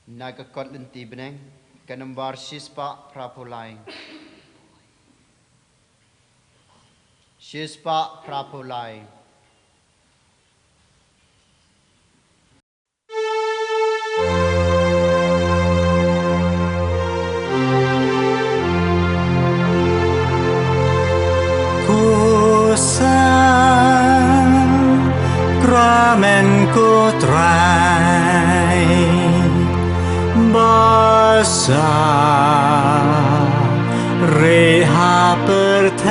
Nagakot lenti beneng kanambar shispa prapulai. Shispa prapulai. Sakrament ku trai basa reha pertai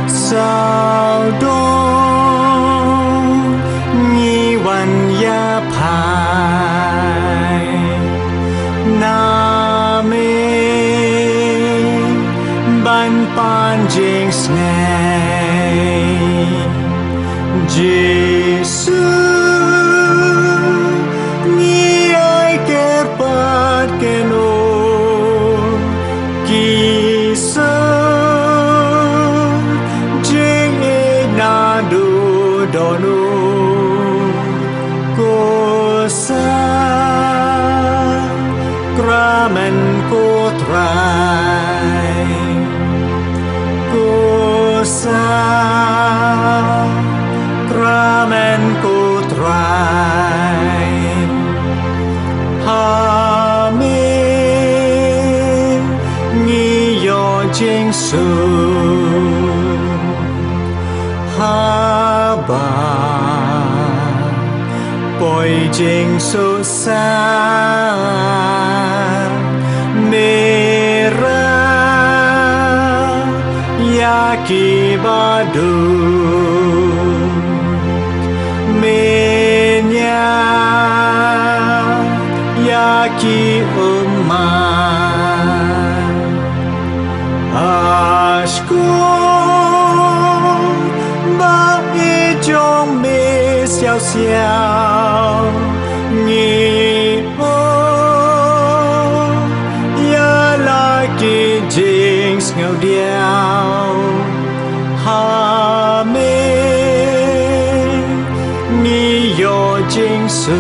saudong nyiwan ya pai name ban panjing snai Jesus ni ai kerpat keno kisah jeng nado dono kosa kramen kotrai kosa Sakrament ku trai Amin Ngiyo Jingsu Haba Poi Jingsu sa Merah Yaki badu Yaki umat Ashku Ba ijong mi xiao xiao Nhi ho Ya laki jing ngao diao Ha me Ni yo jing su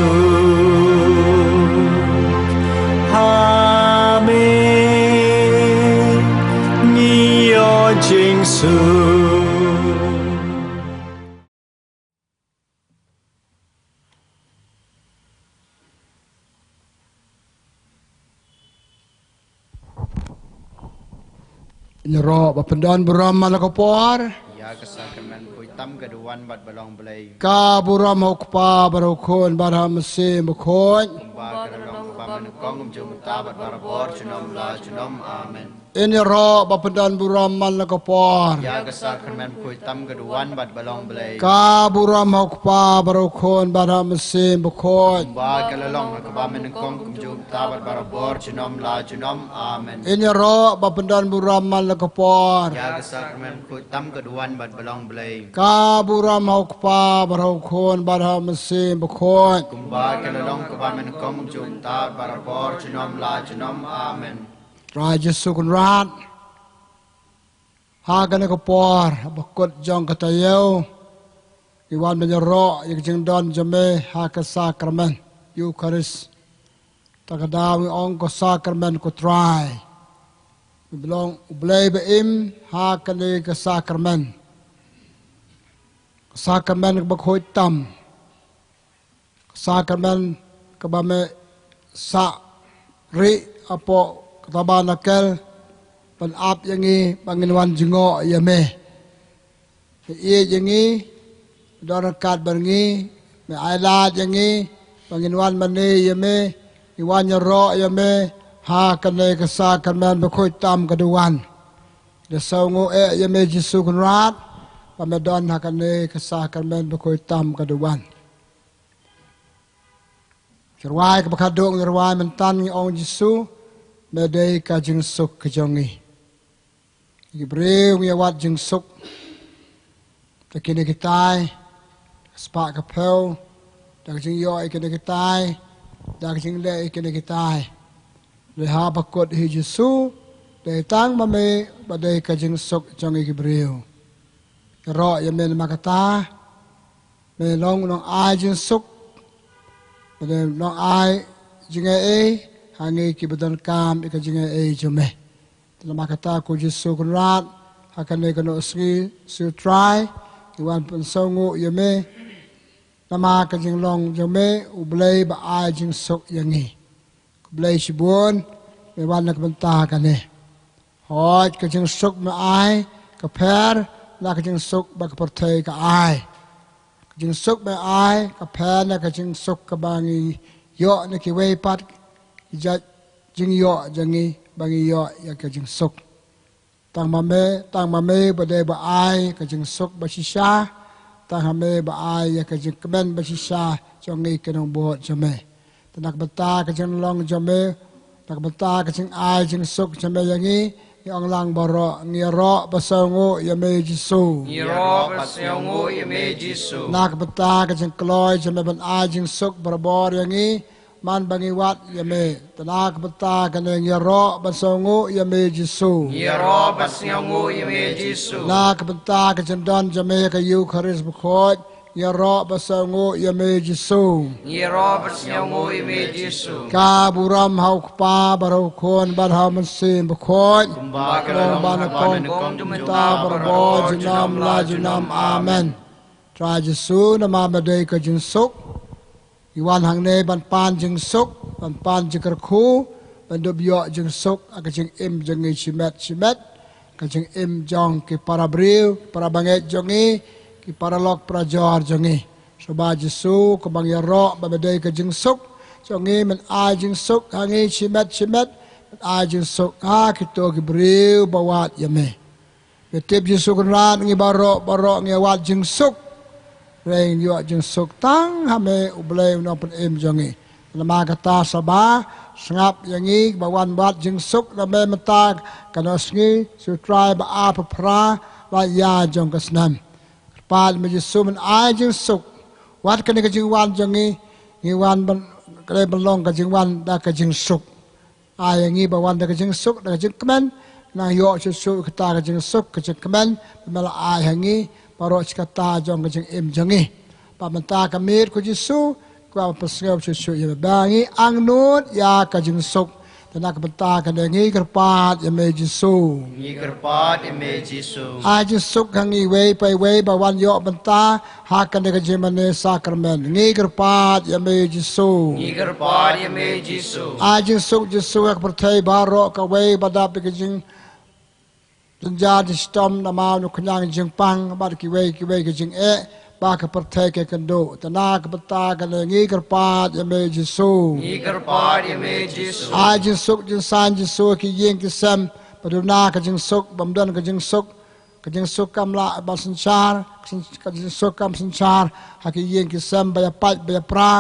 Amen Nio Jingsu Nyero bapendan buram malakopor Ya kesakramen kuitam keduan bat balong belai. ka buram hokpa barokon barham se mukon Kumba keralong kebaman kong jum tabat barabor junom la junom amen. Nyero bapendan buram malakopor Ya kesakramen kuitam keduan bat balong belai. ka buram hokpa barokon barham se mukon Kumba keralong kebaman kong jum tabat barabor junom la junom amen. Nyero bapendan buram malakopor Ya kesakramen kuitam keduan bat balong belai. ka buram hokpa barokon barham se mukon Kumba keralong kebaman kong jum tabat barabor junom la junom amen. Raja Sukun Rat Hagan Kapor Bakut Jong Katayo Iwan Menyero Yang Jingdon Jame Haka Sakrament Eucharist Takadawi Ong Ko Sakrament Ko Try Belong Ublay Beim Hakan Ke Sakrament Sakrament Bakhoy Tam Sakrament Kabame Sa Ri Apo Tabanakal Panap yangi Panginwan Jingo Yame Iye yangi Dorakat Bangi Me Ailad yangi Panginwan Mani Yame Iwan Yaro Yame Ha Kane Kasakramen Bakoy Tam Kaduwan Dasongo Yame Jisu Kunrat Pamedon Ha Kane Kasakramen Bakoy Tam Kaduwan Jowai Kabakadong Jowai Mentan Ong Jisu Medai ka jing suk ke jongi. Ibreu ngawat jing suk. Takini kitai. Spak kapel. Dak jing yo ikini kitai. Dak jing le ikini kitai. Leha bakot hi Jesu. Dai tang mame badai ka jing suk jongi Ibreu. Ro ya men makata. Me long long ai jing suk. Pada nong ai jingai hangi ki badan kam ika jingai jome. Dalam kata ku Yesus kunrat akan ne kano sri su try iwan pensongu yame nama ka jinglong jome ublei ba ai jing sok yangi. Ublei shibun me wan nak bentah kan ne. Hoi ka jing sok me ai ka per la ka jing sok ba ka pertai ka ai. Jing sok me ai ka per na ka jing sok ka bangi yo na ki wei pat jat jing yo jangi bangi yo ya ka jing sok. Tang mame badai ba ai ka jing sok ba shisha tang hame ba ai ya ka jing kemen ba shisha jongi ka nong bot jame. Tanak bata ka jing long jame tak bata ka jing ai jing sok jame yangi yang lang baro ngiro basongo yame Jisu. Ngiro basongo yame Jisu. Nak bata ka jing kloy jame ban ai jing sok barabor yangi man bangi wat yame tanak bata ka ngiro basongo yame Jisu. Ngiro basongo yame Jisu. Nak bata ka jing don jame ka yu kharis bukhoj ngiro basongo yame Jisu. Ngiro basongo yame Jisu. Ka buram hau kpa barau kon bar hau mansim bukhoj Long ban kong jumta barbo junam la junam amen. Tra Jisu nama badai ka jing sok iwan hang ne ban pan jing sok ban pan Jingkyrkhu ban dobyo jing sok aka jing im jangi chimet ka jing im jong ki para briu para banget jongi ki para lok prajor jongi soba Jisu ka bang yaro ba badai ka jing sok jongi men ai jing sok hangi chimet ai jing sok ha kito ki briu bawat yame betip Jisu kan ngi baro ngi wat jing sok reng yo jing sok tang hame ublei no pen im jongi nama kata sabah sengap yangi bawan bat jing sok name mata kana sngi su try ba apa pra la ya jong kasnam pal me Jisu men ai jing sok wat kan ka jing wan jongi ngi wan ban kale belong ka jing wan da ka jing sok ai yangi bawan da ka jing sok da ka jing kemen na yo su kata ka jing sok ka jing kemen mala ai hangi paro kata jong ka jing im jongi pa menta ka mir ku Jisu kwa pasngau su ya bangi ang nut ya ka jing sok tanak benta ka ngi kerpat ya me Jisu ngi kerpat ya me Jisu a jing sok hangi wei pai wei ba wan yo benta ha ka ne ka Jingmane Sakrament ngi kerpat ya me Jisu ngi kerpat ya me Jisu a jing sok Jisu ka pertai baro ka wei badap ka jing Tunja di stom nama nu kenyang jing pang bar ki wei ka jing ba ka pertai ke kendo tanak benta ka ngi kerpat ya me Jisu ngi kerpat ya me Jisu a jing sok jing san Jisu ki yeng ki sam paduna ka jing sok bamdan ka jing sok kam la ba sanchar ka jing sok kam sanchar ha ki yeng ki sam ba ya pat ba ya pra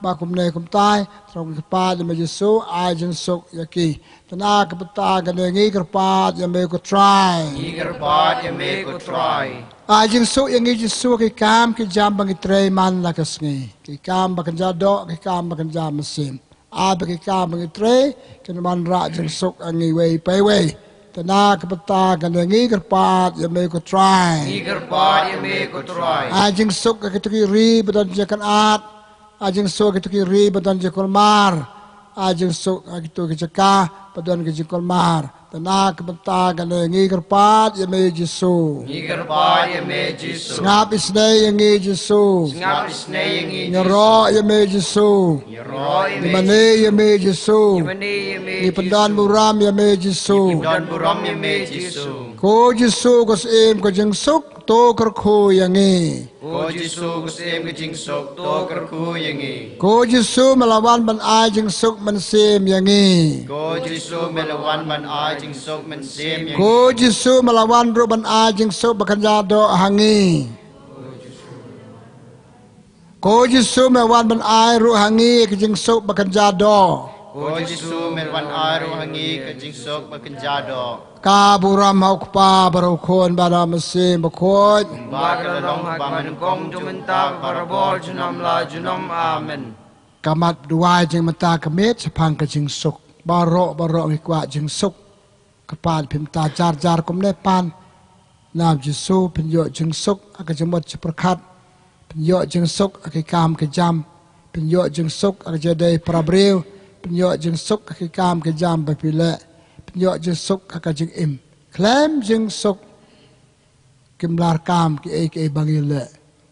ba kum ne kum tai trong ki pa ya me Jisu a jing sok ya ki tanak benta ka ngi kerpat ya me ko try ngi kerpat ya me ko try a jing sok yang ngi Jisu ki kam ki jam bang tre man la ka sngi ki kam ba kan ja do ki kam ba kan ja mesim a ba ki kam bang tre ki man ra jing sok angi wei pai wei tanak benta ka ngi kerpat ya me ko try ngi kerpat ya me ko try a jing sok ka ki ri badan je kan at a jing sok ki ri badan je kolmar a jing sok ki jaka badan ki kolmar tanak benta ka ngi kerpat ya me Jisu ngi kerpat ya me Jisu ngap isne yang ngi Jisu ngap isne yang ngi ngero ya me Jisu ngero ya me Jingmane ya me Jisu Jingmane ya me ni pendan buram ya me Jisu dan buram ya me Jisu ko Jisu ko sim ko jing sok to kerkhu yang ngi ko Jisu kusem ke jing sok to kerkhu yang ngi ko Jisu melawan ban ai jing sok man sim yang ngi ko Jisu melawan man ai jing sok men sem yang ko Jisu melawan ro ban ai jing sok bakan jado hangi ko Jisu melawan ban ai ro hangi ke jing sok bakan jado ko Jisu melawan ai ro hangi ke jing sok bakan jado ka buram hau kpa barau kon bada mesim bakot bakal long baman kong jumenta parabor junam la junam amen kamat dua jing mata kemet sepang ke jing sok baro ngi kwa jing sok kepat pimta jar kum ne pan nam Jisu pinyo jing sok aka jemot seperkat pinyo jing sok aka kam ke jam penyo jeng suk akajadai prabril penyo jeng suk akikam kejam bapile penyo jeng suk akajeng im klem jeng suk kimlar kam ki bangile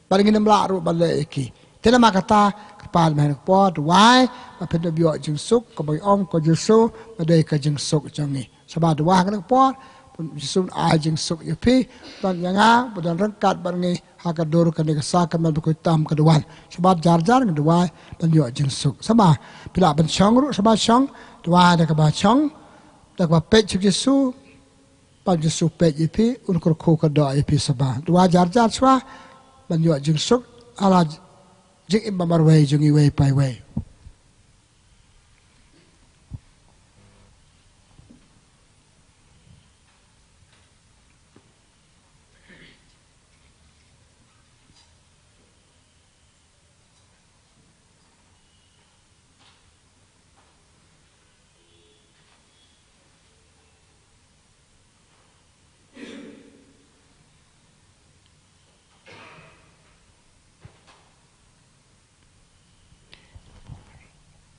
paling nem la ru bale ki tena makata kepal meh po wai ma penyo bio jeng suk ko bai om ko jesu badai ka jeng suk jangi sebab dua kan po Yesus ajeng suk yapi dan yanga budan rengkat barngi hakadur kan ke sakrament berkutam keduan sebab jar-jar kedua dan yo jeng suk sama bila ben chong ru sama chong dua ada ke ba chong dak ba pet Yesus pan Yesus pet yapi unkur ko kada yapi sama dua jar-jar swa dan yo jeng suk ala jing im mar wei jeng i wei pai wei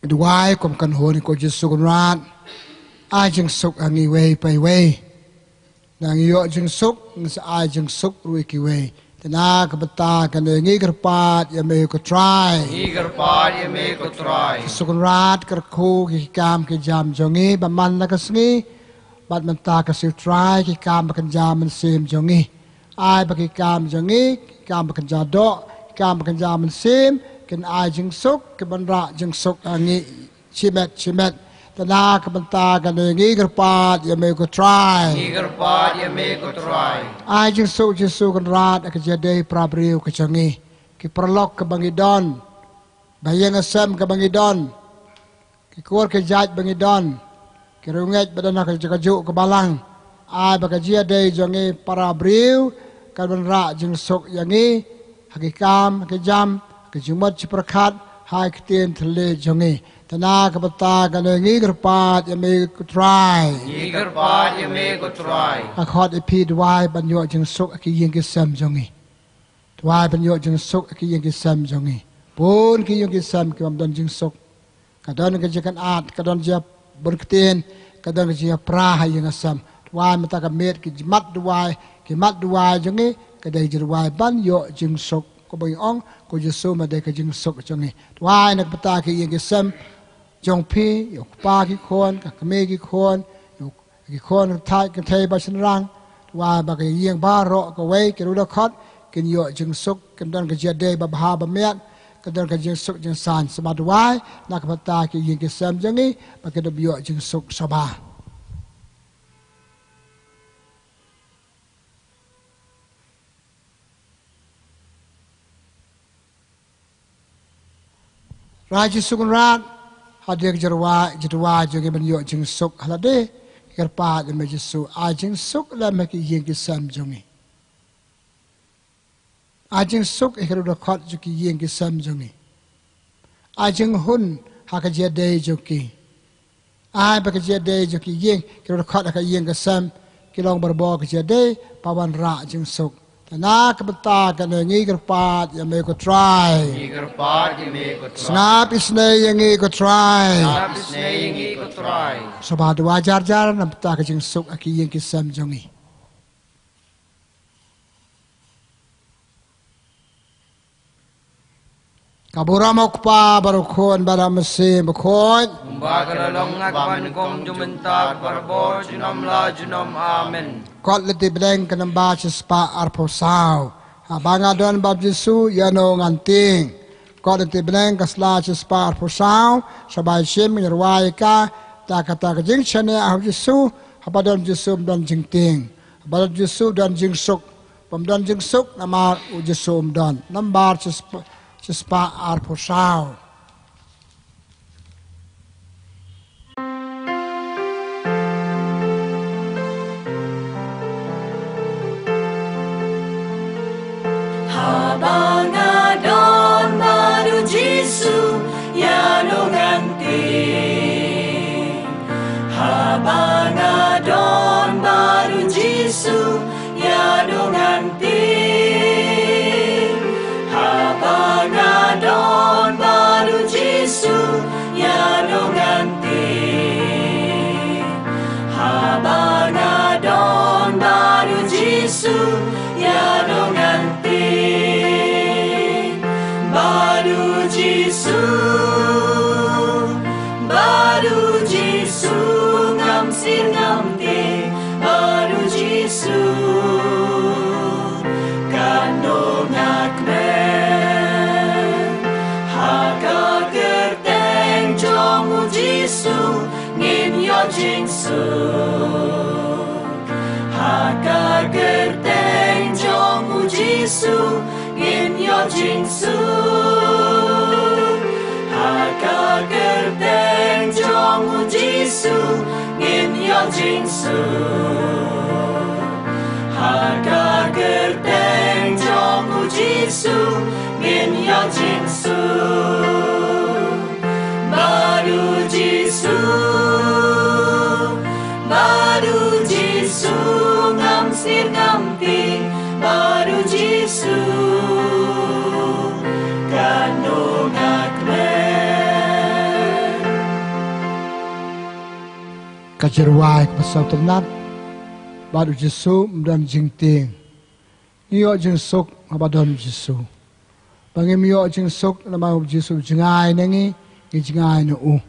Duai kom kan honi ko Yesus kan rat ai jeng suk angi wei pai wei nang yo jeng suk ngsa ai jeng suk rui ki wei tena ka bata kan ngi kerpat ya me ko try Yesus kan rat ker khu ki kam ki jam jongi ba man na ka sngi bat man ta ka siu try ki kam kan jam man sim jongi ai ba ki kam jongi kam kan ja do kam kan jam man sim ken ai jeng suk ke banra jeng suk angi chimet tana ke banta kan ngi kerpat ya me ko try ai jeng suk Yesus kan rat ke jadai prabriu ke changi ki perlok ke bangidon bayang asam ke bangidon ki kur ke jaj bangidon ki runget badana ke jaju ke balang ai bakaji dai jongi prabriu kan banra jeng suk yangi hakikam ke jam kejumat ciprakat hai ketien tele jongi tana kabata kan ngi gerpat ya me ko try akhot epi dwai banyo jeng suk ki yeng ki sam jongi dwai banyo jeng suk ki yeng ki sam jongi pun ki yeng ki sam ki don jeng suk kadon ke jekan at kadon je berketien kadon je pra hai yeng sam dwai mata ka met ki mat dwai jongi kadai jirwai banyo jeng suk ko bai ong ko Yesus ma de ka jing sok changi wai nak pata ki yeng sem jong pi yo pa ki khon ka me ki khon yo ki khon thai ka thai ba sin rang wai ba ka yeng ba ro ko wei ki ru da khot kin yo jing sok kin don ka je de ba ba ba met ka don ka jing sok jing san sama wai nak pata ki yeng sem jangi ba ka do yo jing sok saba Raja Sukunrat hadir jerwa juga banyo jeng suk halade kerpa de mejesu ajeng suk la meki yeng ki sam jongi ajeng suk ekru da khot juki yeng ki sam jongi ajeng hun haka je de juki ai ba ka je de juki yeng ekru da khot haka yeng ka sam kilong barbo ka je de pawan ra jeng suk tana ka bata ka ngi kerpat ya me ko try snap isne yangi ko try soba dua jar na bata ka jing suk aki yang ki sam jongi kabura mokpa barukon bara mesim bakon Bagala long akban kong jumentak barbor junom la junom amen. kot leti bleng kanam ba spa arposau abanga don bab Yesu yano nganting kot leti bleng kasla spa arposau sabai sim ngerwai ka ta kata ka jing chane ah Yesu hapadon Yesu don jingting hapadon Yesu don jing suk pamdon jing suk nama Yesu don nambar spa arposau Habang adon baru Yesu ya nganting Habang adon baru Yesu ya nganting Habang adon baru Jisu baru Jisu ngam sir ngam te baru Jisu kandung akmen haka kerteng jong Jisu ngin yo Jingsu haka kerteng jong Jisu ngin yo Jingsu haka kerteng jong Jisu ngin yo Jingsu haka kerteng jong Jisu ngin yo Jingsu baru Jisu ngam sir ngam ti baru Jisu kandung akmen Kajirwai pasal tenat baru Jisu dan jingting iyo jingsuk abadon Jisu bangim iyo jingsuk nama Jisu jengai nangi ni jengai no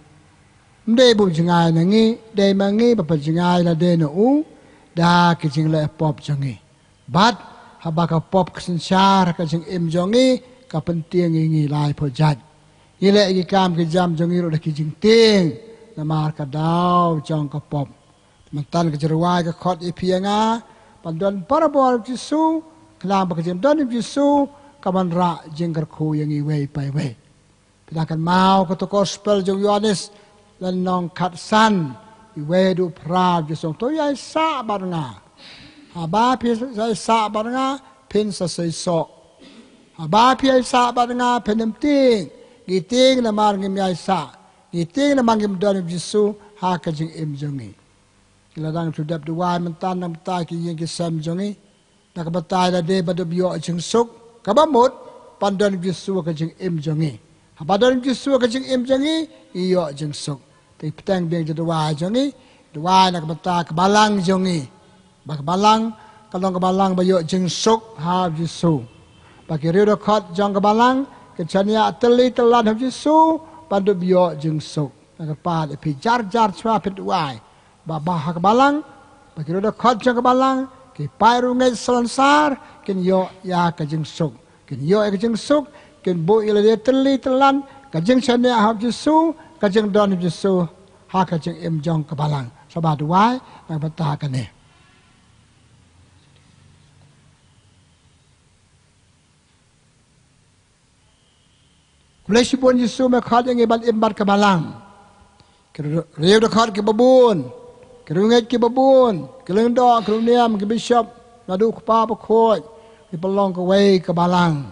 Mde bu jengai nangi de mangi bapa jengai la de no da ki jing le pop jangi bat habaka pop kesensyar ka jing im jongi ka penting ngi lai pojat ile ki kam ki jam jongi ro ki jing ting namar ka daw jong ka pop mantan ke jerwai ka khot ipianga pandon parabol Jisu kelam ka jing don Jisu ka man ra Jingkyrkhu yang i wei pai wei pinakan mau ka to gospel jong Yohanes lan nong kat san i wei du pra Jisu to yai sa barnga Aba pi sai sa barnga pin sa sai so. Aba pi sa barnga penem ting. Giting na mar ngim yai sa. Giting na mangim don Jisu ha ka jing im jongi. Kiladang tu dap duai mentan nam ta ki yeng ki sam jongi. Na ka batai la de badu bio jing suk. Ka bamut pandon Jisu ka jing im jongi. Aba don Jisu ka jing im jongi iyo jing suk. Ti petang beng duai jongi. Duai na ka batai ka balang jongi. Bak balang kalong kebalang bayo jingsuk ha Jisu. Bagi riudo khot jong kebalang kechania teli telan ha Jisu pandu biyo jingsuk. Nak pat pi jar chwa pit wai. Ba bah kebalang bagi riudo khot jong kebalang ki pai rungai selansar kin yo ya ka jingsuk. Kin yo ka jingsuk kin bu ile teli telan ka jing chania ha Jisu ka jing don Jisu ha ka jing im jong kebalang. Sabat wai nak patah kane. Malaysia pun Yesus mekhat yang ibat imbat ke balang. Riu dekat ke babun. Kerunget ke babun. Kelendok, keluniam, ke bishop. Nadu ke papa khoi. Ke pelong ke wei ke balang.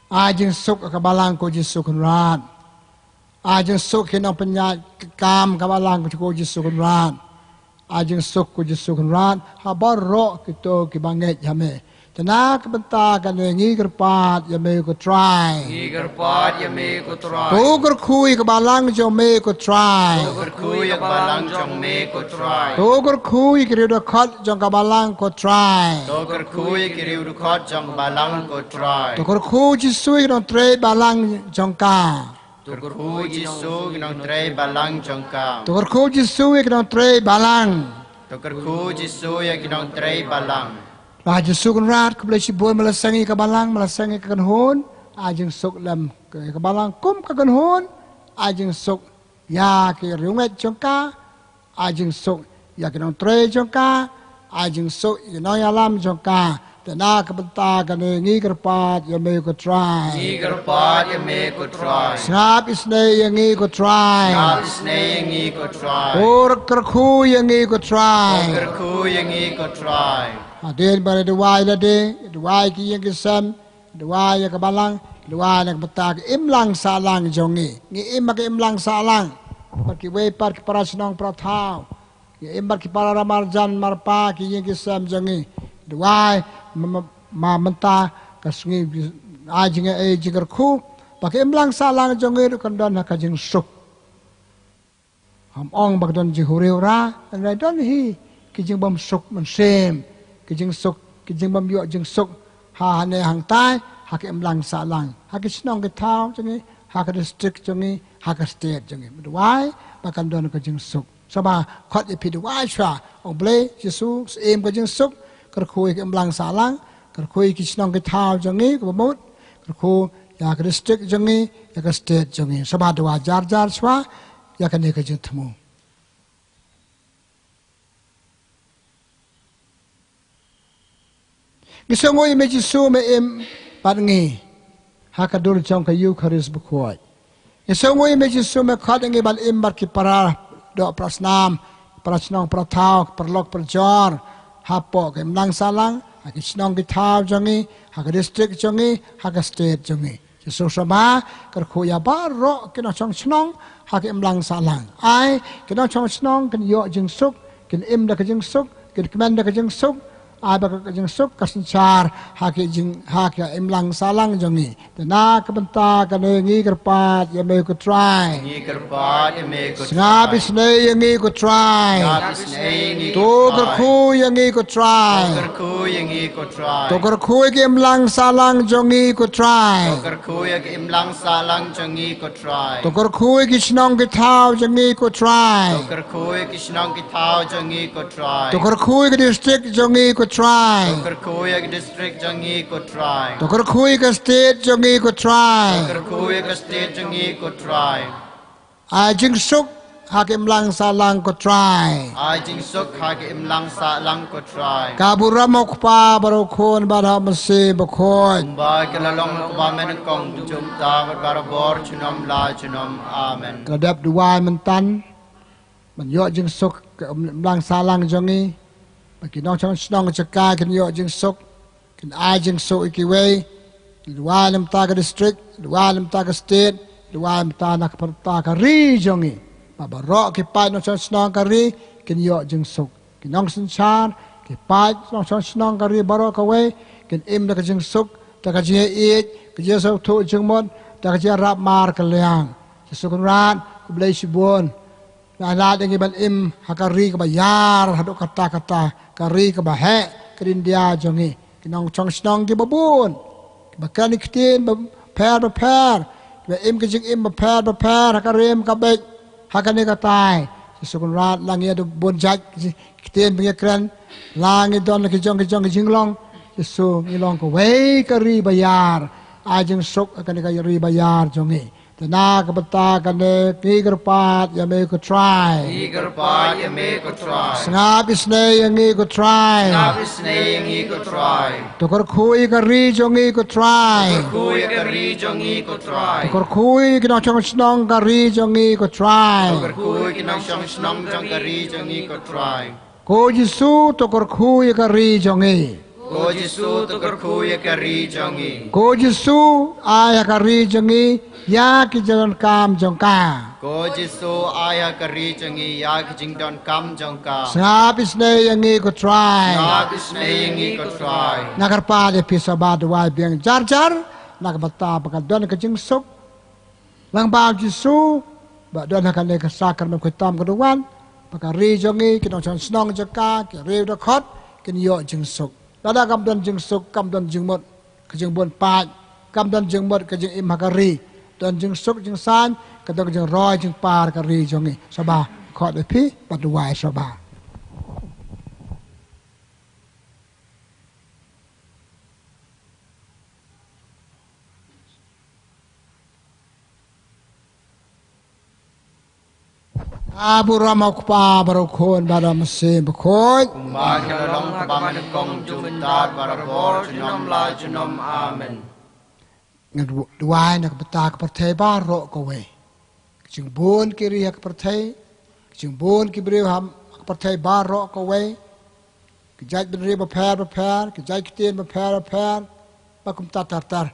Ajeng suk ke balang ko Yesus kunrat. Ajeng suk ke nang penyat kam ke balang ko Yesus kunrat. Ajeng suk ko Yesus kunrat. Habar rok kita ke banget jame. Tenak bentakan ngi kerpat ya me ko try. Ngi kerpat ya me ko try. Jingkyrkhu ke balang jong me ko try. Jingkyrkhu ya balang jong me ko try. Jingkyrkhu ke riu dekat jong ke balang ko try. Jingkyrkhu ke riu dekat jong balang ko try. Jingkyrkhu Jisu ke nong tre balang jong ka. Jingkyrkhu Jisu ke nong tre balang jong ka. Jingkyrkhu Jisu ke nong tre balang. Jingkyrkhu Jisu ya ke nong tre balang. Lah Jisu kunrat ke boleh siboi melasangi ke balang melasangi ke kanhun. Ajeng suk lam ke balang kum ke kanhun. Ajeng suk ya ke riunget jongka. Ajeng suk ya ke nong tre jongka. Ajeng suk ya nong yalam jongka. Tena ke benta ke ngi kerpat ya me ko try. Ngi kerpat ya me ko try. Snap isne ya ngi ko try. Snap isne ya ngi ko try. Jingkyrkhu ya ngi ko try. Jingkyrkhu ya ngi ko try. Adin pada duai la de, duai ki yang kesam, duai ya kebalang, duai nak betak imlang salang jongi. Ngi im ke imlang salang. Bagi wepar ke para senong pratau. Ngi imbar ke para ramarjan marpa ki yang kesam jongi. Duai ma menta kasungi ajinga Jingkyrkhu. Bagi imlang salang jongi kandon ka jing suk. Ham ong bagdon jihuriura, dan don hi ki jing bom suk men sem. Kijing suk, kijing bam yo jing suk ha ne hang tai hak em lang sa lang hak snong ke thao jangi hak district jangi hak state jangi wai bakan don ka jing suk saba khot ye pi wai chwa ong ble jesu em ka jing suk kar khoi ke em lang sa lang kar khoi ki snong ke thao jangi ko mot kar kho ya ka district jangi ya ka state jangi saba dwa jar jar chwa ya ka ne ka jing thmu Gisongoi me Jesu me em patngi hakadur chong ka Eucharist bukhoi. Gisongoi me Jesu me khadangi bal em bar ki para do prasnam prasnong prathau perlok perjor hapo ke mlang salang hakisnong ki thau jongi hak district jongi hak state jongi. Jesu sama kar khoya ba ro ke no chong snong hak em lang salang. Ai ke no chong snong kan yo jing suk kan em da ka jing suk kan kman da ka jing suk ai ba ka jing suk kasinchar hak em lang salang jongi na ka banta ka ne ngi kerpat ya me ko try Ngi kerpat ya me ko nga bisne ya ngi ko try to kar khu ya ngi ko try Jingkyrkhu ya ngi ko try to kar khu ke em lang salang jongi ko try Jingkyrkhu ya im lang salang jongi ko try to kar khu ki snong ki thao jongi ko try Jingkyrkhu ya kisnong ki thao jongi ko try to kar khu ki district jongi ko try Jingkyrkhu ya district jongi ko try to kar khu ki state jongi ko try Jingkyrkhu ya state jongi ko try ai jing suk hak em lang salang ko try Ai jing suk ha ke im lang salang ko try Kaburamok pa baro khon bara mase bakhon Ba ke lalong ko ba men kong jum ta barabor chunom la chunom amen kadap duai mentan man yo jing suk lang salang jongi bagi nong chong snong chaka kan yo jing suk kan ai jing suk ikiwe duai lam ta ka district duai lam ta ka state duai lam ta nak parta ka ri jongi babaro ki pa nong chong snong ka ri kan yo jing suk kan nong sin char ki pa nong chong snong ka ri baro ka we kan im da ka jing suk ta ka je e ka je so thu jing mon ta ka je rap mar ka liang sukun ran ku blai sibon na dengi ban im hakari ka bayar hado kata kari ka bahe kerindia jongi kinong chong snong ki babun bakan iktin per ba im ka jing im per hakarim ka bek hakane ka tai sukun rat langi adu bon jaj iktin bi kran langi don ki jong jinglong Jesu ngilong ko wei kari bayar ajeng sok akane ka ri bayar jongi Tana kabata kane kigerpat ya me ko try. Kigerpat ya me ko try. Sngap isne yangi ko try. Sngap isne yangi ko try. Tokor kui kari jongi ko try. Kui kari jongi ko try. Tokor kui kinong chong snong kari jongi ko try. Tokor kui kinong chong snong kari jongi ko try. Ko Jesu tokor kui kari jongi. Ko Jesu tokor kui kari jongi. Ko Jesu ay kari jongi. Ya ki jalan kam jongka. Ko Jesu aya kari jongi ya ki jingdon kam jongka. Sngap isne yangi ko try. Sngap isne yangi ko try. Nakarpa de pisaba duai biang jar nakabata pakadon ka jing suk. Lang ba Jesu ba don ka ne ka sakrament ko tam kaduan pakari jongi kinong chon snong jaka ki rew da khot kin yo jing suk. Dada kam don jing suk kam don jing mot ka jing bon pa kam don jing mot ka jing im hakari. Dan jeng suk jeng san kadang jeng roy jeng par kari jongi sabah khot de pi patuai sabah Abu ramok pa barokhon badam se bakhoi Kumba kelong kabaman kong jumentat barabor junom la junom amen Duai nak betak pertai baro kowe. Jeng bon kiri hak pertai, jeng bon kibri ham pertai baro kowe. Kejaj benri beper, kejaj kitien beper, bakum tar.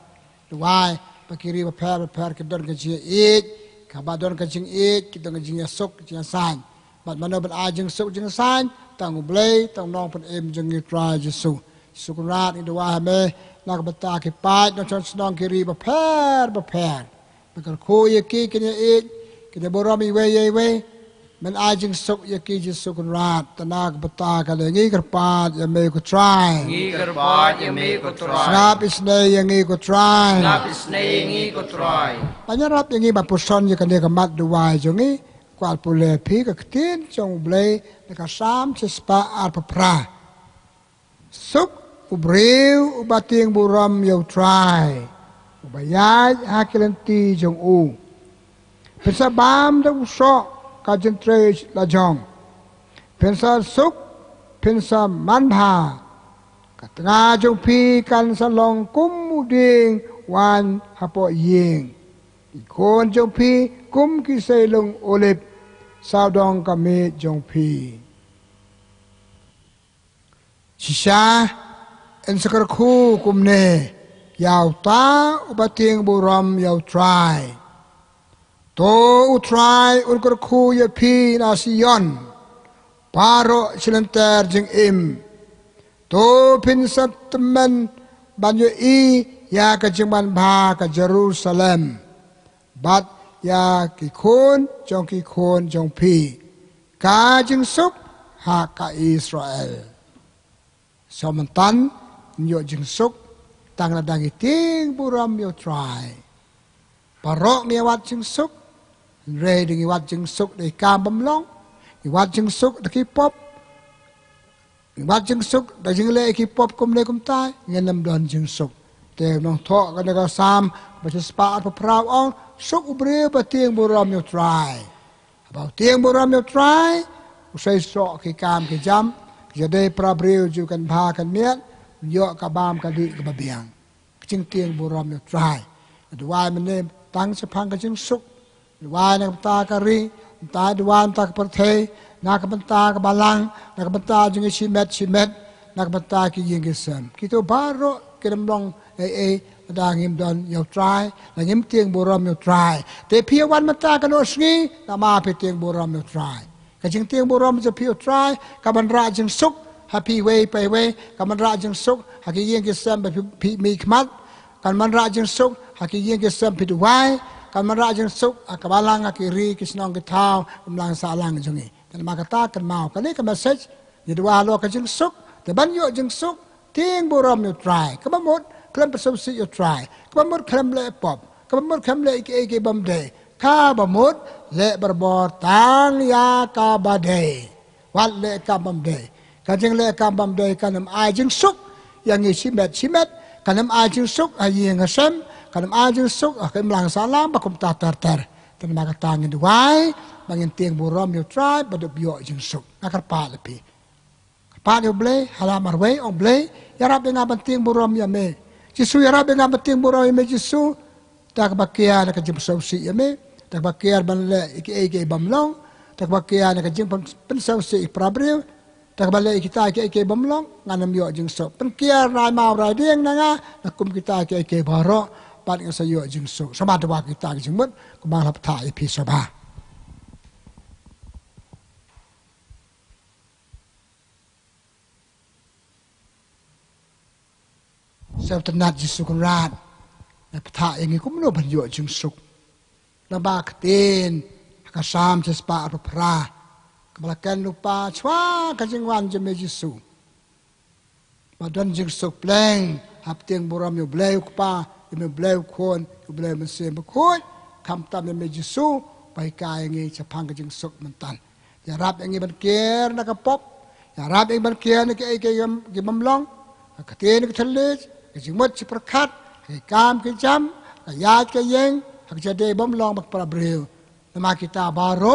Duai bakiri beper kedon kejia ik, kabadon kejing ik, kedon kejing sok, kejing san. Bat mana ben ajeng sok jeng san, tang ublay, tang nong pen em jeng itra Jesu. Sukurat ni duai me. Nak bata ki pat no chon snong kiri beper bakal ko ye ki kene e kene borami we มันอาจึงสุกยากีจิสุกุราตนากบตากันเลยงี้กระปาดยาเมกุตราย Ngi kerpa ya me ko ส trai. นาบอิสเนยยังงี้กุตราย Napis na ngi ko trai. ปัญญารับยังงี้แบบปุชนยากันเดกมัดดูวายจงงี้กวาดปุเลพีกับทีนจงเบลแล้วก็สามเชสปาอาร์พพราสุกอุบริวอุบาติงบุรมยาวทรายอุบายายฮากิลันตีจงอูเป็นสบามดาวโซกาจันเทรชละจงเป็นสสุกเป็นสมันพากัตงาจงพีกันสลองกุมมุดิงวันฮัปอยิงอีกคนจงพีกุมกิเซลงโอลิบสาวดองกาเมจงพีชิชาเอ็นสกรคูกุมเนยาวตาอุปเทียงบุรมยาวทรายโตอุทรายอุนกรคูยพีนาซิยอนปาโรชิลันเตอร์จึงอิมโตพินสัตมันบันยูอียากจึงบันพากเยรูซาเล็มบัดยากิโคนจงกิโคนจงพีกาจึงสุกหากาอิสราเอลสมันตันโยจึงสุกตั้งระดังติงบุรมโยทรายปารอกมีวัดจึงสุกเรดึงวัดจึงสุกในการบำลองวัดจึงสุกตะกี้ปบวัดจึงสุกแต่จึงเล่กี้ปบกุมเล่กุมตายเงินนำดอนจึงสุกแต่น้องทอกันก็สามบัชสปาอัพพราวองสุกอุบเรียบเตียงบุรมโยทรายบ่าวเตียงบุรมโยทรายอุใส่สอกขี้กามขี้จำจะได้ปราบเรียวอยู่กันพากันเมียเยอะกับบามกันดีกับเบียงจึงเตียงบุรมโยทรายดูวายมันเนี่ยตั้งสะพังกันจึงสุกดูวายนักตากรีตาดูวานตากประเทศนักบันตากบาลังนักบันตาจึงชิเม็ดนักบันตากิยิงกิเสมคิดตัวบาร์โรกิรมลองดางยิมดอนยาวทรายและยิมเตียงบุรมยาวทรายแต่เพียวันบันตากันโอสงี้นามาเพียงบุรมยาวทรายก็จึงเตียงบุรมจะเพียวทรายกับบันราจึงสุกฮาพีเวไปเวกับบันราจึงสุกหากิยิงกิเสมไปพีมีขมัดกันบันราจึงสุกหากิยิงกิเสมพิดไว้กันบันราจึงสุกกับบาลังกิรีกิสนองกิเท้ากำลังสาลังจงนี้แต่มากระตากันเมากันนี่ก็มาเซจยิ่งว่าโลกจึงสุกแต่บันโยจึงสุกเตียงบุรมยาวทรายก็มาหมดเคลมประสบสิยทรายก็มาหมดเคลมเละปอบก็มาหมดเคลมเละเอบัมเดข้าบหมดเละบรบตังยากาบเดวัดเละกาบัมเดกันจึงเละกาบัมเดกันน้ำอายจึงสุกอย่างนี้ชิเม็ดกันน้ำอายจึงสุกอายิงเสมกันน้ำอายจึงสุกกำลังสาลามบักคุมตาเตอร์แต่มากระตาเงินด้วยบางเงินเตียงบุรมยาวทรายบัดบโยจึงสุกนักปาลพีปาลอยู่เบลฮาลามารเวองเบลยารับเป็นงานบันเตียงบุรมยาเมจิสุยารับเป็นงานบันเตียงบุรมยาเมจิสุตากบักเกียร์นักจิมเซาซียาเมตากบักเกียร์บันเล่เอกบัมลองตากบักเกียร์นักจิมเป็นเซาซีปราบเรียวตากบันเล่kitaเอกบัมลองงานนำโยจึงสุกเป็นเกียร์รายมารายเดียงนะงะนักกุมkitaเอกบารอปัดกันสยจึงสุกสมาธิวาkitaจึงมุดกุมารรับถ่ายพิสบาเสพติดจิสุกราชในพระท่าอย่างนี้ก็ไม่รู้บรรยจึงสุกลำบากเตีนกระซามจะสปารุพรากำลังแกนลุปาชวากระจิงวันจะไม่จิสุมาดนจึงสุกเพลงหับเตียงบุรมอยู่เบลกปาอยู่ไม่เบลคนอยู่เบลมันเสียบคุยคำตามยังไม่จิสุไปกายอย่างนี้จะพังกระจิงสุกมันตันอย่ารับอย่างนี้บันเกียร์นักปบอย่ารับอย่างบันเกียร์นักเอกกิมลองกระเตียนกระทะเลก็จึงมัดชิประคัดให้กามกิจำก็ยาดก็ยังหากจะได้บ่มลองบักปราบเรียวแล้วมากิตาบาโร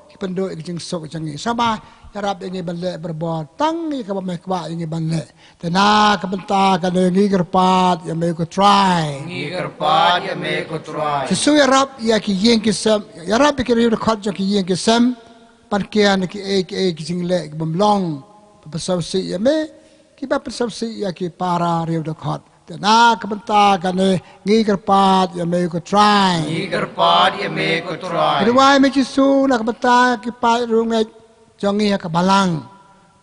ที่เป็นโดยจึงสุกจังนี้สบายจะรับอย่างนี้บรรเลบรบตั้งนี่ก็บ่ไม่กว่าอย่างนี้บรรเลแต่นาก็เป็นตากันเลยงี้กระปาดอย่าไม่ก็ try งี้กระปาดอย่าไม่ก็ try จะสู้อย่ารับอย่ากิยิงกิสมอย่ารับไปกิริยาขัดจะกิยิงกิสมปันเกียนกิเอกจึงเละบ่มลองภาษาสิอย่าไม่ที่แบบเป็นสับสีอยากที่ปาราเรียวดอกขัดแต่น่ากับมันตากันเลยงี้กระปาดอย่าไม่ก็ try งี้กระปาดอย่าไม่ก็ try หรือว่าไม่จิสูนักบันตากี่ไปรุ่งเงยจงงี้กับบาลัง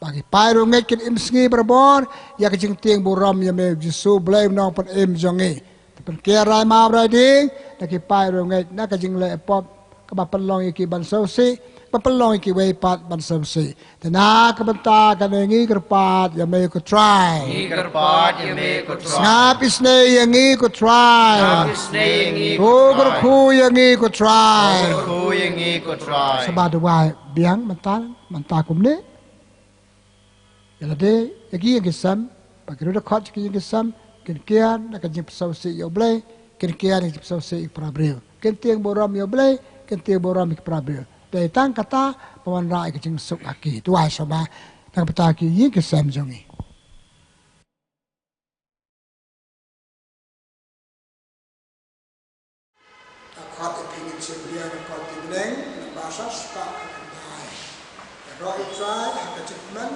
บางไปรุ่งเงยกินอิมสกีบระบอนอยากจึงเตียงบุรมอย่าไม่จิสูเบลมน้องเป็นอิมจงงี้แต่เป็นเกียร์ไรมาไรดิ้งนักกี่ไปรุ่งเงยนักจึงเลยปอบกับบันลองอีกกี่บันเซาซี papalong kiway pat bansawsi. Tana kabanta kanengi kerpat yame ko try. Jingkyrkhu yame ko try. Ngapis na yangi ko try. Ngapis na yangi ko Jingkyrkhu yangi ko try. Jingkyrkhu yangi ko try. Sabadawai biang mantakum ne. Yalade yagi yang kisam, pakiru dekat yang kisam, kian nak jumpa sausi yoblay, kian jumpa sausi iprabril, kian boram yoblay, kian boram iprabril. Datang kata pawan rai kecing suk aki, tuai sama, nak petaki yang kisam jongi. Akhat ipingin sebelia dekat timleng, bahasa sepak kendai. Roh Israel kecikman.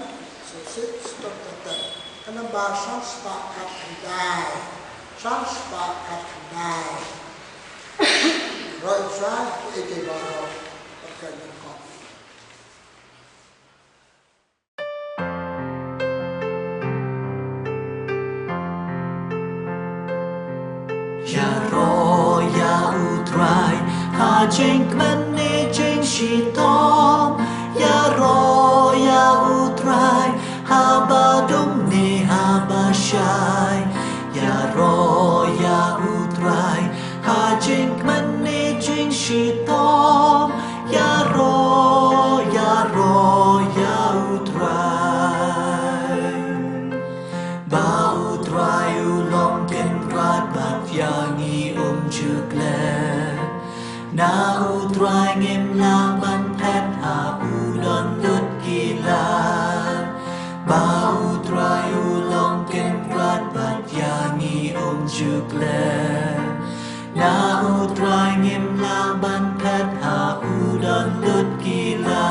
Stop that. And the bar some spark cut and die. Some spark cut and die. Right side, 80 bar. Okay, Ya ro ya utrai ha Jingmane jing shitom. Ya ro ya utrai ha badum ne ha bashai. Ya ro ya utrai ha Jingmane jing shitom. Ya ro ya utrai ba utrai ulong ken rat bat yangi chukle na utrai ngem la ban pet ha udon lut gila ba utrai ulong ken rat bat yangi chukle na utrai ngem la ban pet ha udon lut gila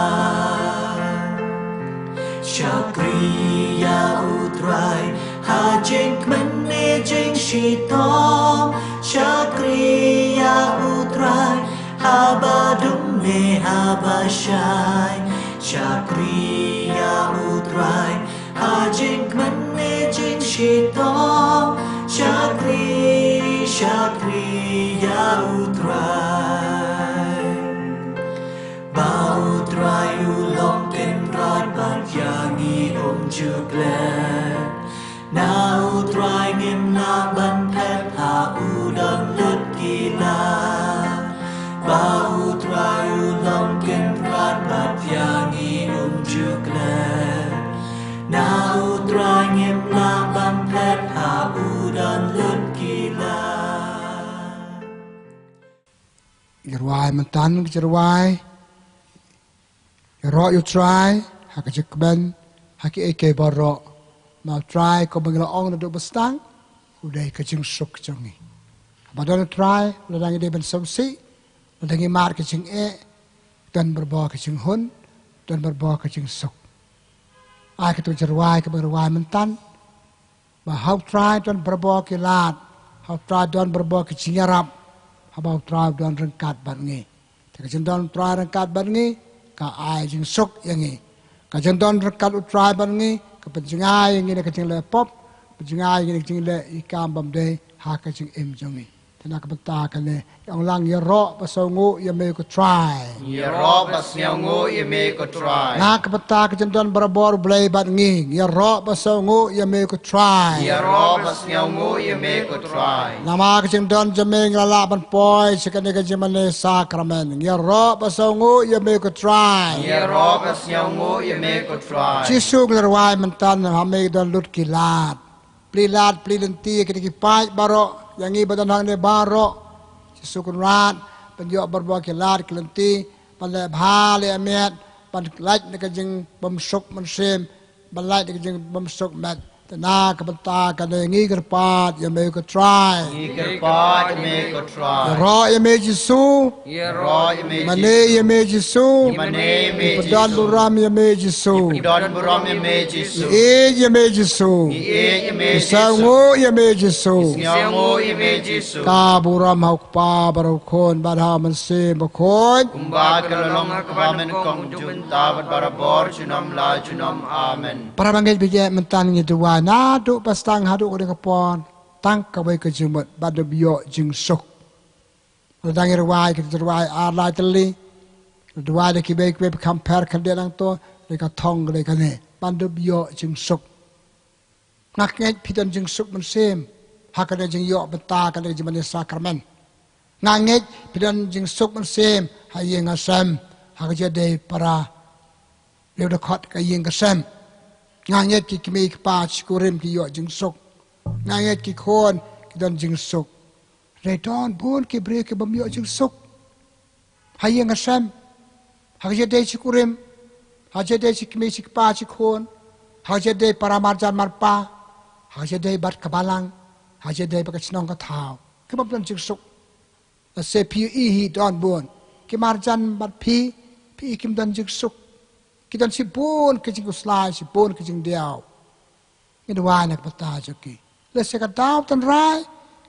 Shakriya utrai ha Jingmane jing shitom. Shakriya utrai ha badum ne ha bashai. Shakriya utrai ha Jingmane jing shitom. Shakriya utrai ba utrai ulong ken rat bat yangi chukle na utrai ngem la ban pet ha udon lut gila ba utrai ulong ken rat bat yangi chukle na utrai ngem la ban pet ha udon lut gila Jerwai mentan jerwai. Ro you try, hakajik ben, haki eke baro, mau try ko bangla ong na do bastang, udai kajing suk jongi. Badon try, ladangi de ben somsi, ladangi mar kajing dan berbawa kajing hun, dan berbawa kajing suk. Ai katu jerwai ke berwai mentan, bah how try dan berbawa kilat, how try dan berbawa kajing yarap, how try dan rengkat bangi. Kajing dan try rengkat bangi. Ka ai jing sok yangi ka jendon rekat utrai bangi ka penjingai yangi ne kajing le pop penjingai yangi kajing le ikam bamde ha kajing em jongi tana ka bata ka le yang lang ya ro pasongu ya me ko try Ya ro pasnyangu ya me ko try. na ka bata ka jendon barabor blai bangi ya ro pasongu ya me ko try Ya ro pasnyangu ya me ko try. nama ka jendon jameng lala ban poi sekane ka Jingmane Sakrament ya ro pasongu ya me ko try Ya ro pasnyangu ya me ko try. Jisu ngerwai mentan hame don lut kilat. Plilat plilenti kini pai baro yangi badan hang ne baro. Jisu kunrat penjo berbuah kilat kelenti pada bhale amet pan laj ne kajing bomsuk mensem balai ne kajing bomsuk mat tana kabanta kadengi gerpat ya me ko try. Jingkyrkhu ya me ko try. Ro ya me Jisu Ya ro ya me mane ya me Jisu Jingmane ya me pedan luram ya me Jisu Don buram ya me Jisu. ya me Jisu Ya me Sangu ya me Jisu Snyangu ya me Jisu. ka buram hauk pa baru kon badha manse bakon Kumbat kalolong kabamen kong jumenta bat barabor junam la junam amen. para bangit bije mentan ngi dua na du pastang hadu ko kapon tang ka bai ka jumut badu bio jing sok radang irwai ka irwai ar la teli dua de ki be compare kan de lang to le ka thong le ka ne ban du yo jing suk ngak ngai pidan jing suk man sem ha ka de jing yo bata ka de jing sakrament ngak ngai pidan jing suk man sem ha yeng asam ha ka de para le de khot ka yeng ka sam ngak ngai ki mi pa chkurim ki yo jing suk ngak ngai ki khon ki dan jing suk re don bun ki bre ki bam yo jing suk ha yeng asam Hak jadi syukurim, hak jadi sikmi sikpa sikon, hak jadi para marjan marpa, hak jadi bat kebalang, hak jadi pakai senong ketau. Kebab dan jingsuk, sepi ihi don bun, ke marjan bat pi kim dan jingsuk, kita si bun ke jingkus lai, si bun ke jing diau. Ini dua nak bata joki. Lese kadau tan rai,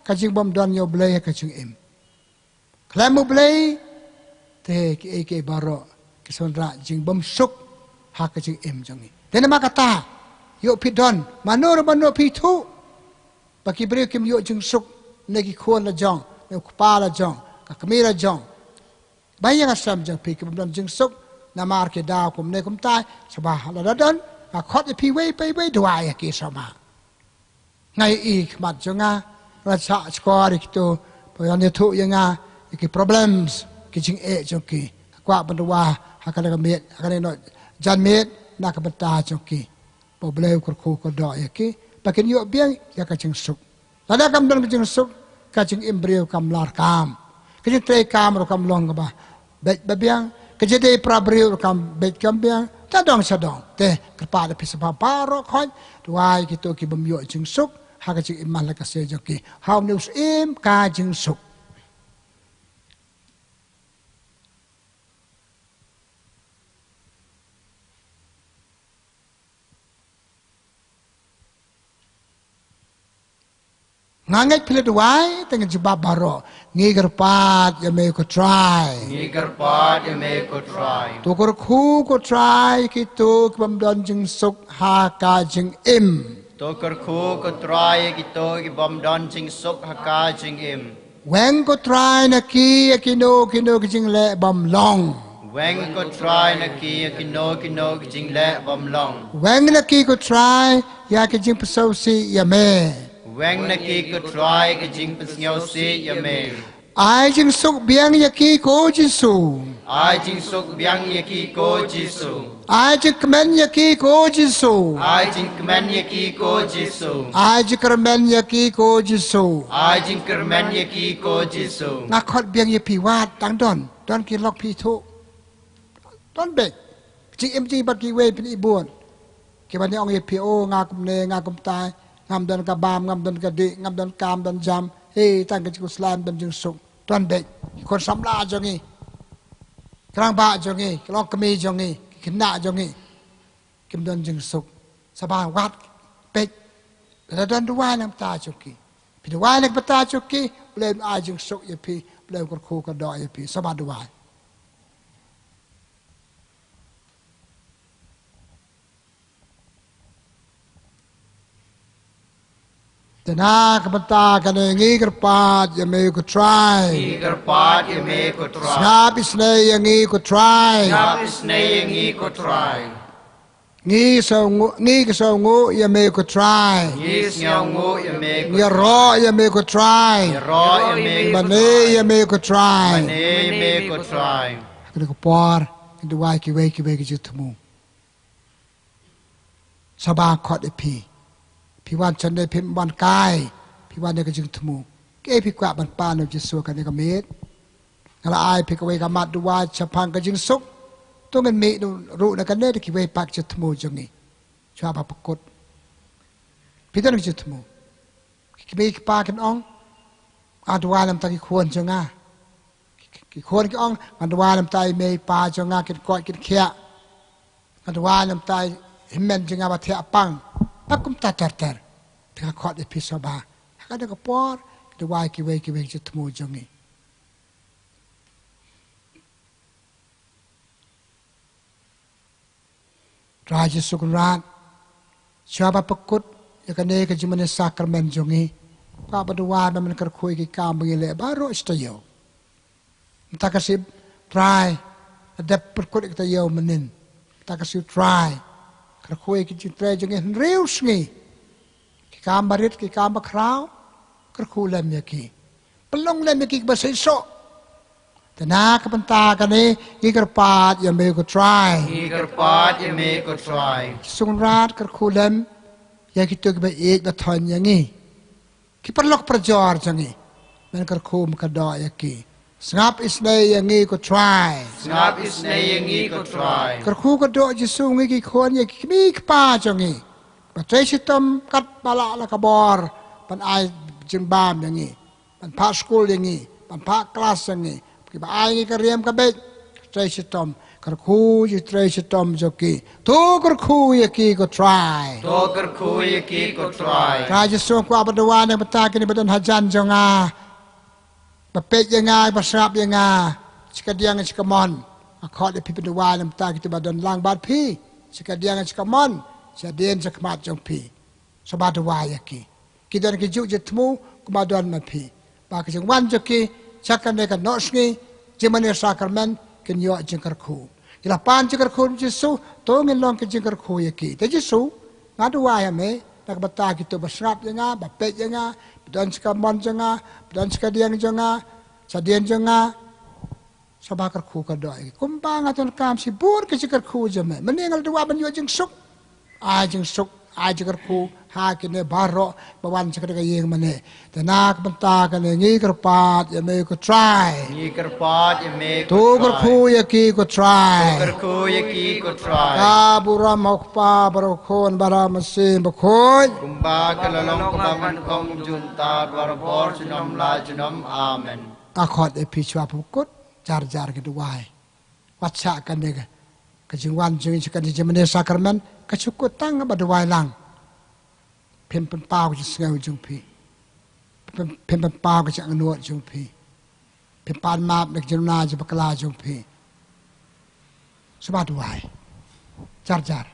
kajing bom don yo belai kajing im. Kelamu belai, te ke baro. Kisondra jing bom suk hak jing im jangi dena makata yo pidon manur pitu baki beri kim yo jing suk neki khon la jong ne kpa la jong ka kamera jong bayang asam jang pi kim don jing suk namar ke da kum ne kum tai sabah la don ka khot pi we dua ya ki sama ngai i khmat jonga ra cha skor ikto poyan ne thu yanga ki problems ki jing e joki kwa bandwa hakane kamit hakane no janmit nak beta joki problem kurku ko do yaki pakin yo biang ya ka jing suk lada kam don jing suk ka jing imbriu kam lar kam ke jing tre kam ro kam long ba ba biang ke jede prabriu kam bet kam biang ta dong sadong te kerpa de pisapa paro khon duai gitu ki bam yo jing suk ha ka jing iman la ka se joki how news im ka jing suk Nganget pilih duai dengan jebab baro ngiger pat ya me ko try tukur khu ko try kitu kebam don jing suk ha ka jing im tukur khu ko try kitu kebam don jing suk ha ka jing im weng ko try na ki kino jing le bam long weng ko try na ki kino jing le bam long weng na ki ko try ya ki jing pesau si ya me Weng na ki ko try ka jing pasngaw si yame. Ai jing suk biang ya ki ko jisu. Ai jing suk biang ya ki ko jisu. Ai jing kemen ya ki ko jisu. Ai jing kemen ya ki ko jisu. Ai jing kermen ya ki ko jisu. Ai jing kermen ya ki ko jisu. Ngakot biang ya pi wat tang don ki lok pi thu. Don bek. Jing em jing bat ki we pin ibon. Ki ban ong ya pi o ngakum ne ngakum tai. Ngam dan kabam, ngam dan kadi, ngam dan kam dan jam. Hei, tang kecik Islam dan jeng suk. Tuan dek, kon samla jongi. Kerang ba jongi, kelok kemi jongi, kena jongi. Kim dan jeng suk. Sabah wat, pek. Bila dan dua nam ta joki. Pi dua nak beta joki, boleh a jeng suk ya pi, boleh kurku ka do ya pi. Sabah dua. Tena kebeta kena ngiger pat ya me ko try. Ngiger pat ya me ko try. Snap isne ya ngi ko try. Snap isne ya ngi ko try. Ngi so ngu ya me ko try. Ngi so ngu ya me ko. Ya ro ya me ko try. Ya ro ya me ko. Bane ya me ko try. Bane me ko try. Kena ko par itu wai ki we ki jutmu. Sabah khot pi. Pi wan chan de pim wan kai pi wan de ka jing thmu ke pi kwa ban pa no jisu ka ne ka met ngala ai pi ka we ka mat duwa chapang ka jing suk to ngan me ru na ka ne ki we pak je thmu jongi chwa ba pakut pi tan je thmu ki me ki pa kan ong a duwa lam ta ki khon jonga ki khon ki ong a duwa lam tai me pa jonga ki ko ki khia a duwa lam tai himmen jonga ba thia pang pakum tatar tengah khot episode ada kapor the wai ki we jitmu jongi raja sukrat siapa pekut ya kene ke Jingmane Sakrament jongi pa badwa na man kerkhoi ki kam bile baro istayo entah kasib try ada perkut kita yau menin tak kasih try kerkui kita try jangan real sengi kita marit kita makrau kerku lem yaki pelong lem yaki bahasa esok Tana kapanta kani ikerpat yang me ko try sungrat kerku lem ya kita ke baik beton yang ni kita perlu perjor jangi men kerku mukada yaki Ngap isnay yangi ko try. Kerku ko do Jesu ngi ki khon ye ki pa jongi. Patay sitam kat bala la kabor pan ai jimbam yangi. Pan pa school yangi, pan pa class yangi. Ki ba ai ngi kariem ka be. Patay sitam kerku ji tray sitam joki. To kerku ye ki ko try. Ka Jesu ko abadwa ne batakin badan hajan jonga. Bapet yang ai basrap yang ai sekadiang sekamon akot pi pedua nam ta kita badan lang bad pi sekadiang sekamon sadien sekmat jong pi sabat wa yaki kita ki ju jetmu kumadan ma pi ba ki jong wan joki sakan ne kan nosngi Jingmane Sakrament ken yo Jingkyrkhu ila pan Jingkyrkhu Jesu to ngin long ki Jingkyrkhu yaki te Jesu ngadu wa ya me nak bata kita basrap yang ai bapet yang ai dan sekamon jonga dan sekadiang jonga sadian jonga sabakar khu ka doi kumpang aton kam si bur ke Jingkyrkhu jame meningal dua ban yo jing suk a Jingkyrkhu ha kine baro bawan sekada yeng mane tenak benta kan ngi kerpat ya me ko try tu kerkhu ya ki ko try ka buram hokpa baro khon bara masin bakhoi Amen. Akot epi chwa pukut jar ke duai watcha kan de ka jingwan jing kan Jingmane Sakrament ka chukut tang ba duai lang pen pau ji ngau jung pi pen pau ka chang nuot jung pi pen pan map nek juna ji bakla jung pi subat duai jar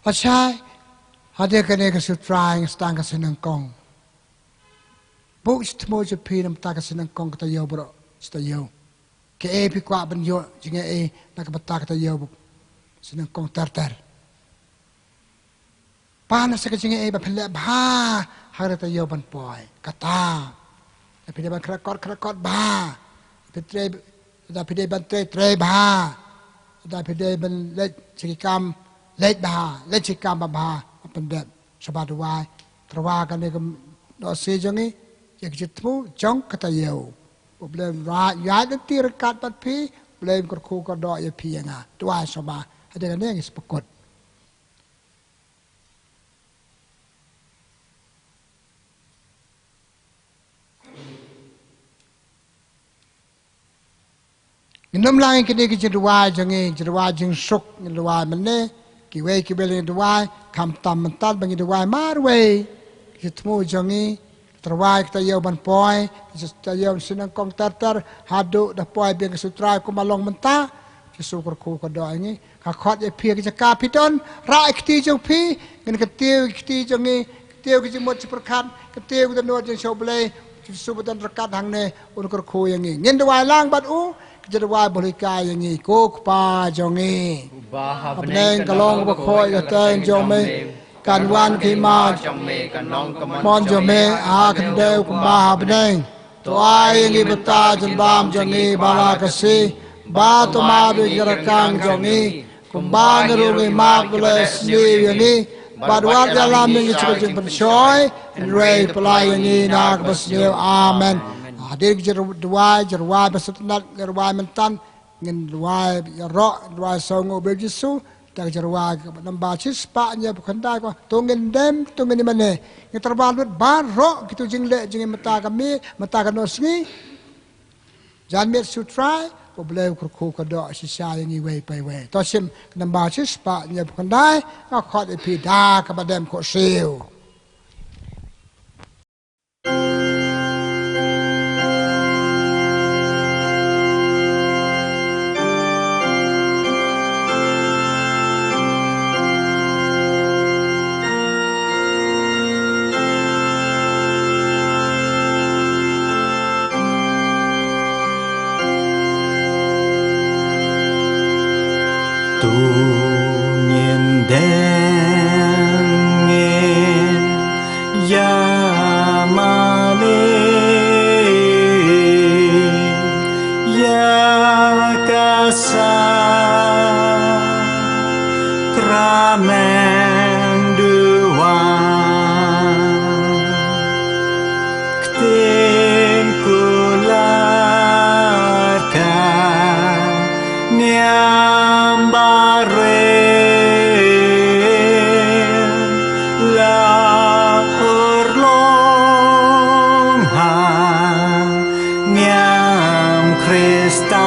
Achai hade kene ka trying stang ka sinang kong bu stmo je pinam ta ka sinang kong ta yo bro sta yo ke e pi kwa ban yo jinga e na ka bata ka yo sinang kong tar pana sa ka jinga e ba phele ba ha ta yo ban poi kata ta pi ban krakot ba pi tre da pi ban tre ba da pi ban le chikam Let cikam bah apa benda sabat wai terwakan ni dosi jangi yang jitmu jang kata yau boleh ya nanti rekat pat pi boleh kerku kodok ya pi yang dua sabat ada kan yang sepekut Inam lang kini kejadwal jangi jadwal jeng suk jadwal mana kiwe kibeli dua kam tam mental bagi dua marwe kitmu jangi terwai kita yo ban poi kita yo sinang kong tartar hadu dah poi biang sutra ku malong menta syukur ku kodo ini ka khot ye phi ka ka piton ra ikti jong phi ngen ketiu ikti jangi ketiu ki mot perkhat ketiu ku no jeng soble subutan rekat hang ne ukur ku yang ngen dua lang bat u jadwal boleh kaya yang ikut pa jongi, abneng kalong bakhoi kateng jome kanwan khima mon jome akan deu kumah abneng toai yang ibata jembam jongi bala kasih ba toma bigerakang jongi kumbang rungi mak boleh sni yang badwar dalam yang cukup pensoy rei pelai yang nak besniu amen. Hadir jerwai besetnat jerwai mentan ngin jerwai ro jerwai songo be Jesu tak jerwai nambah cispa-nya bekendai ko tungin dem tungin di mana ngi terbalut barok gitu jingle jing mata kami mata kanosngi jan mit sutrai ก็เบลวครูก็ดอชิชาอย่างนี้เวไปเวต่อชิมนำบาชิสปะเนี่ยคนได้ก็ขอดไอพีดากับประเด็มโคเซล tu nhiên đen nghiền ya ma le ya ca sa kramen dua kten kularkan niam barren la orlong ha niam Kristan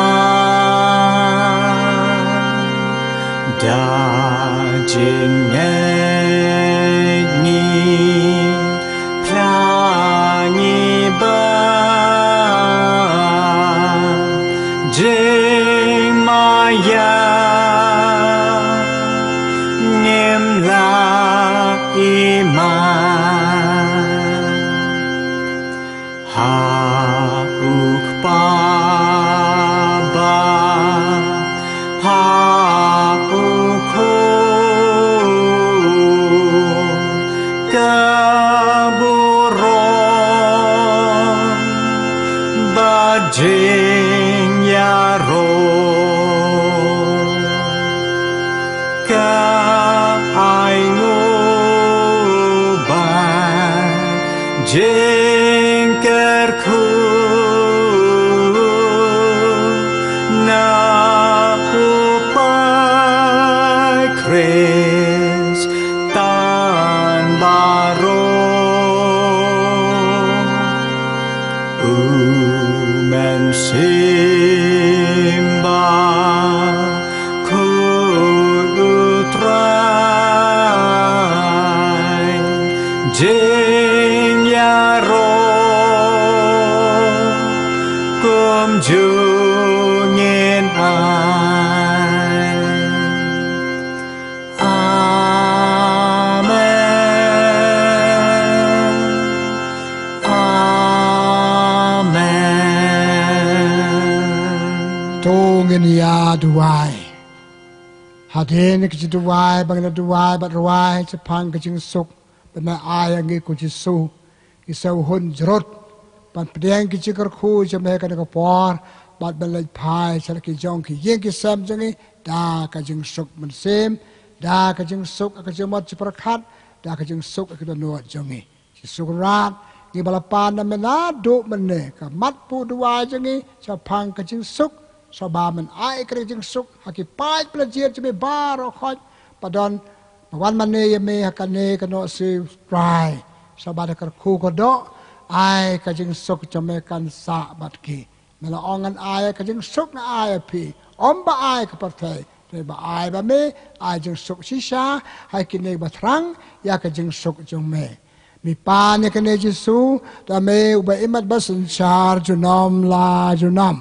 da Jingmane prangi ba Jingmane niệm là iman ha uk pa ba ha uk ho kaburon ba jing ya ro ka ai ngô ban Jingkyrkhu na upai Chris tan baro men simba kudutrai jing yaro kum jungin ai amen amen โตเงินยาดูไวหาเทนก็จะดูไวบางดูไวบัดไวจะพังก็จึงสุกเป็นมาอายอย่างนี้ก็จะสู้กิเสาหุ่นจรดปันเปลี่ยนกิจกรคู่จะไม่กันก็ปอร์บัดเป็นเลยพายสารกิจองกิยิงกิเซมจังนี้ดาก็จึงสุกมันเซมดาก็จึงสุกก็จึงมัดจะประคัดดาก็จึงสุกก็จะนวดจังนี้จะสุกราดกิบลปานนั้นมันน่าดุมันเนี่ยกับมัดปูดูไวจังนี้จะพังก็จึงสุกสบามันไอ้กระจึงสุกหากิป้ายประเจียจะไม่บ้าเราคอยประดอนวันมันเนี่ยยังไม่หากันเนี่ยกันโนซีไตรสบาดกระคู่ก็ดอไอ้กระจึงสุกจะไม่กันสะบัดกีเมื่ออองกันไอ้กระจึงสุกนะไอ้พี่อมบ่ไอ้กับประเทศแต่บ่ไอ้บ่เมไอ้จึงสุกชิชาให้กินเองบ่ทรังอยากกระจึงสุกจงเมมีปานเนี่ยกันเนี่ยจิสูแต่เมอุบะอิมัดบัสนชาร์จุนอมลาจุนอม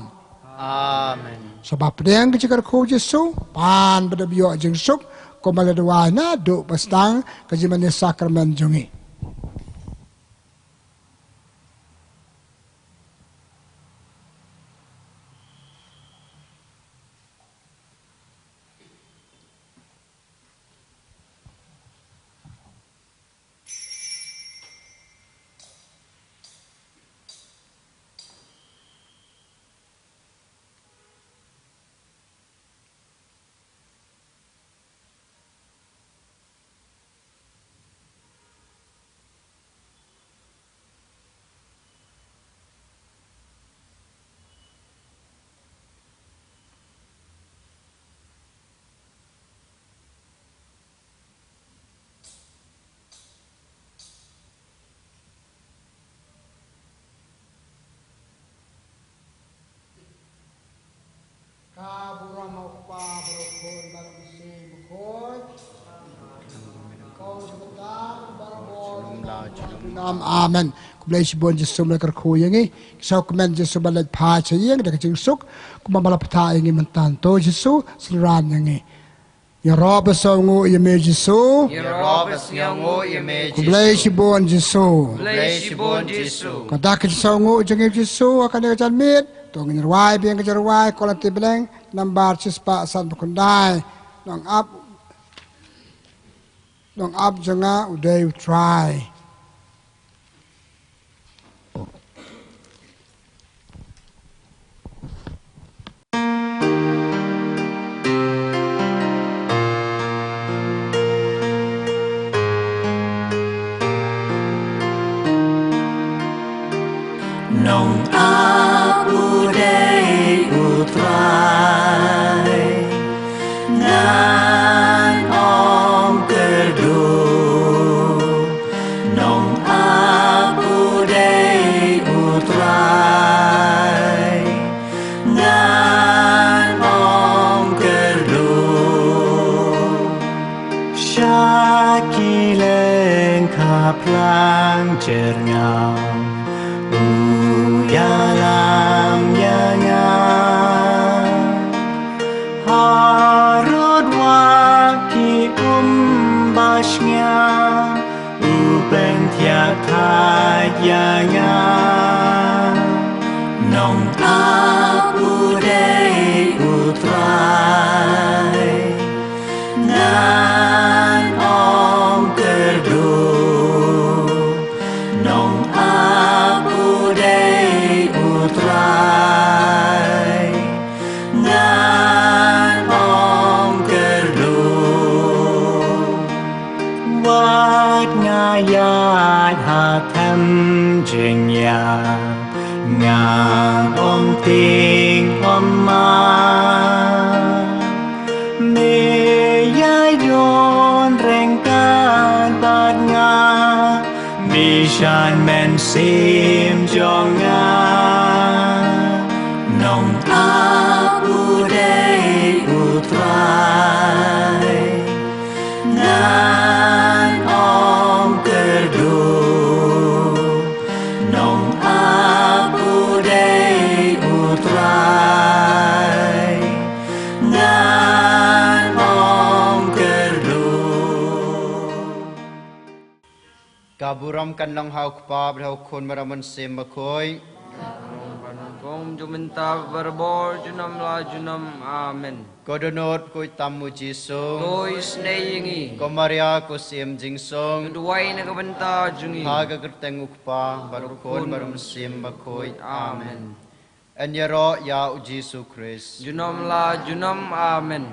Amen. Sebab pedang Jingkyrkhu Jesu pan pada biok jeng suk ko maladwa na do pastang ka Jingmane Sakrament jongi. Nam amen. Kublai bon Yesus Jingkyrkhu yang ini. Sakrament Yesus balai pha yang dak jing suk kumamala pha yang mentan to Yesus seluran yang ini. Ya Rob songu ya me Yesus. Ya Rob songu ya me Yesus. Kublai bon Yesus. Kublai bon Yesus. Kadak songu jing Yesus akan dia jalmit. Tong ngerwai biang kejarwai kolanti beleng nambar cispa san pekundai. Nong up janga uday try. Nong abu day utrai nan om kerdu nong abu day utrai nan om kerdu Syakileng kaplang cerngau Yalam yanga harut waki bashnya uben tiakat yanga nong abu day utrai nan om kerdu nong abu day utrai nan om kerdu Wat ngayat hatam jingya ngang om ting om ma me yai don rengkan bad nga mi shan men sim jonga nong abu day utrai nan om kerdu nong abu day utrai nan om kerdu Kaburam kan lang hauk pa brau khun maraman sem bakoi. Kong juminta berbor junam la junam amen. Kodonot koi tamu Jesu. Koi snayingi. Ko Maria ko sim jingsong. Duwai na kabanta jungi. Haga kerteng ukpa baru khun maram sem bakoi amen. Enyero ya Jesu Christ. Junam la junam amen.